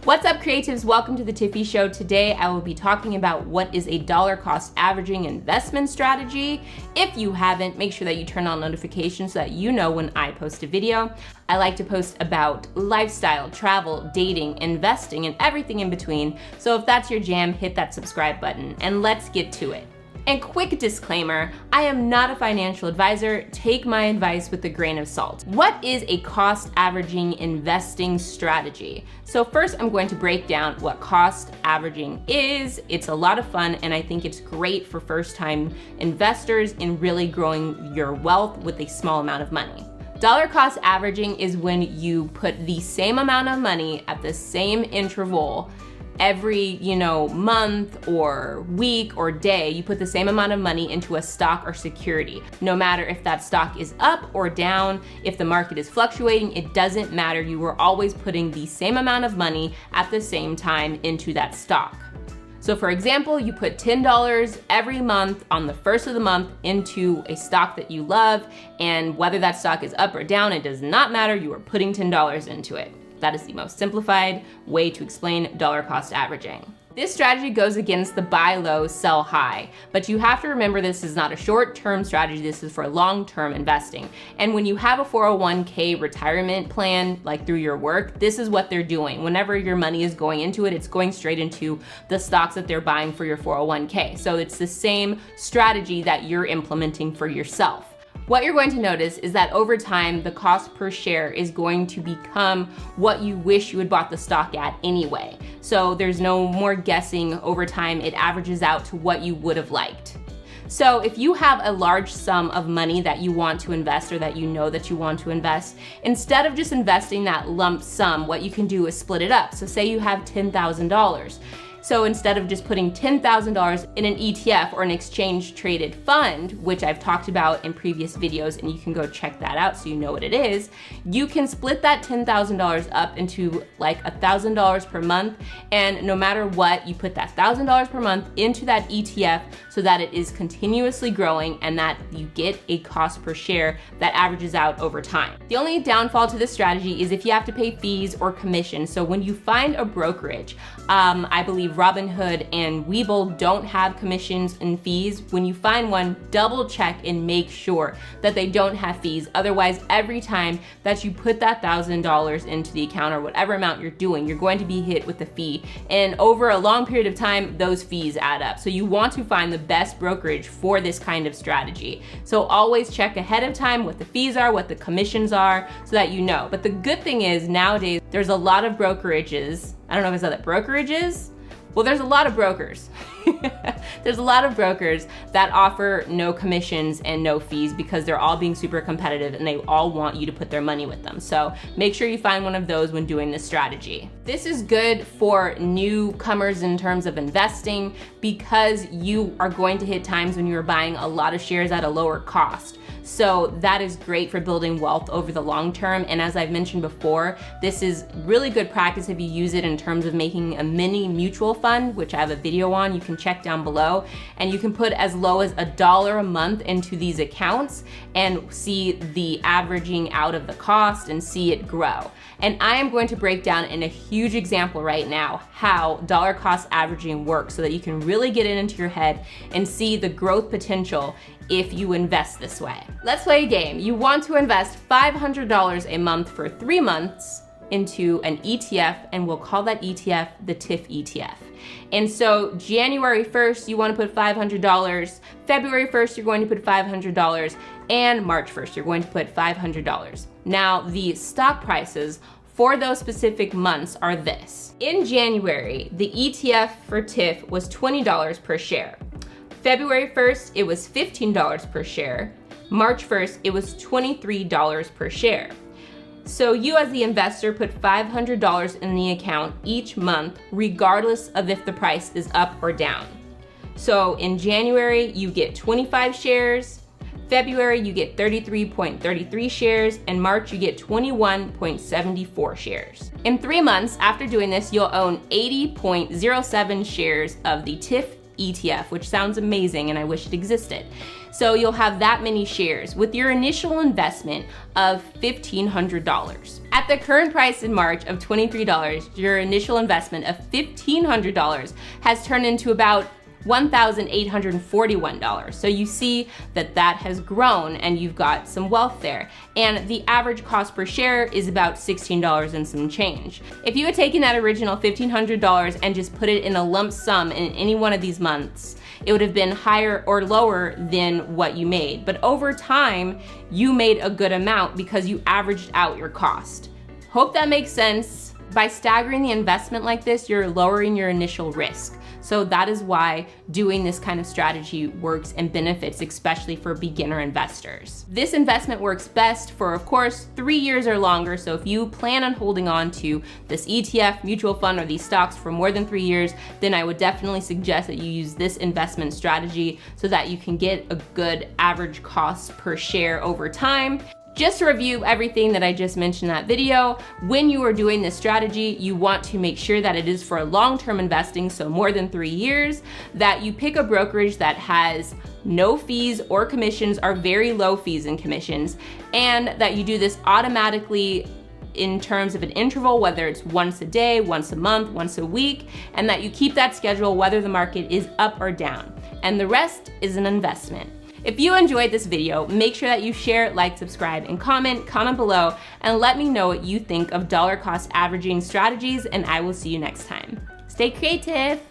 What's up, creatives? Welcome to the Tiffy Show. Today I will be talking about what is a dollar cost averaging investment strategy. If you haven't, make sure that you turn on notifications so that you know when I post a video. I like to post about lifestyle, travel, dating, investing, and everything in between. So if that's your jam, hit that subscribe button and let's get to it. And quick disclaimer, I am not a financial advisor. Take my advice with a grain of salt. What is a cost averaging investing strategy? So first I'm going to break down what cost averaging is. It's a lot of fun and I think it's great for first time investors in really growing your wealth with a small amount of money. Dollar cost averaging is when you put the same amount of money at the same interval every, month or week or day. You put the same amount of money into a stock or security. No matter if that stock is up or down, if the market is fluctuating, it doesn't matter. You are always putting the same amount of money at the same time into that stock. So for example, you put $10 every month on the first of the month into a stock that you love, and whether that stock is up or down, it does not matter. You are putting $10 into it. That is the most simplified way to explain dollar cost averaging. This strategy goes against the buy low, sell high, but you have to remember this is not a short-term strategy, this is for long-term investing. And when you have a 401k retirement plan, like through your work, this is what they're doing. Whenever your money is going into it, it's going straight into the stocks that they're buying for your 401k. So it's the same strategy that you're implementing for yourself. What you're going to notice is that over time, the cost per share is going to become what you wish you had bought the stock at anyway. So there's no more guessing. Over time, it averages out to what you would have liked. So if you have a large sum of money that you want to invest or that you know that you want to invest, instead of just investing that lump sum, what you can do is split it up. So say you have $10,000. So instead of just putting $10,000 in an ETF or an exchange traded fund, which I've talked about in previous videos and you can go check that out so you know what it is, you can split that $10,000 up into like $1,000 per month, and no matter what, you put that $1,000 per month into that ETF so that it is continuously growing and that you get a cost per share that averages out over time. The only downfall to this strategy is if you have to pay fees or commission. So when you find a brokerage, I believe Robinhood and Webull don't have commissions and fees. When you find one, double check and make sure that they don't have fees. Otherwise, every time that you put that $1,000 into the account or whatever amount you're doing, you're going to be hit with a fee. And over a long period of time, those fees add up. So you want to find the best brokerage for this kind of strategy. So always check ahead of time what the fees are, what the commissions are, so that you know. But the good thing is nowadays, there's a lot of brokerages. I don't know if I said that brokerages. Well, there's a lot of brokers. There's a lot of brokers that offer no commissions and no fees because they're all being super competitive and they all want you to put their money with them. So make sure you find one of those when doing this strategy. This is good for newcomers in terms of investing because you are going to hit times when you are buying a lot of shares at a lower cost. So that is great for building wealth over the long term. And as I've mentioned before, this is really good practice if you use it in terms of making a mini mutual fund, which I have a video on, you can check down below. And you can put as low as $1 a month into these accounts and see the averaging out of the cost and see it grow. And I am going to break down in a huge example right now how dollar cost averaging works so that you can really get it into your head and see the growth potential if you invest this way. Let's play a game. You want to invest $500 a month for 3 months into an ETF, and we'll call that ETF the TIFF ETF. And so January 1st, you want to put $500, February 1st, you're going to put $500, and March 1st, you're going to put $500. Now, the stock prices for those specific months are this. In January, the ETF for TIFF was $20 per share. February 1st, it was $15 per share. March 1st, it was $23 per share. So you as the investor put $500 in the account each month, regardless of if the price is up or down. So in January, you get 25 shares. February, you get 33.33 shares, and March, you get 21.74 shares. In 3 months after doing this, you'll own 80.07 shares of the TIFF ETF, which sounds amazing and I wish it existed. So you'll have that many shares with your initial investment of $1,500. At the current price in March of $23, your initial investment of $1,500 has turned into about $1,841. So you see that that has grown and you've got some wealth there. And the average cost per share is about $16 and some change. If you had taken that original $1,500 and just put it in a lump sum in any one of these months, it would have been higher or lower than what you made. But over time, you made a good amount because you averaged out your cost. Hope that makes sense. By staggering the investment like this, you're lowering your initial risk. So that is why doing this kind of strategy works and benefits, especially for beginner investors. This investment works best for, of course, 3 years or longer. So if you plan on holding on to this ETF, mutual fund, or these stocks for more than 3 years, then I would definitely suggest that you use this investment strategy so that you can get a good average cost per share over time. Just to review everything that I just mentioned in that video, when you are doing this strategy, you want to make sure that it is for long-term investing, so more than 3 years, that you pick a brokerage that has no fees or commissions, or very low fees and commissions, and that you do this automatically in terms of an interval, whether it's once a day, once a month, once a week, and that you keep that schedule whether the market is up or down. And the rest is an investment. If you enjoyed this video, make sure that you share, like, subscribe, and comment below, and let me know what you think of dollar cost averaging strategies, and I will see you next time. Stay creative.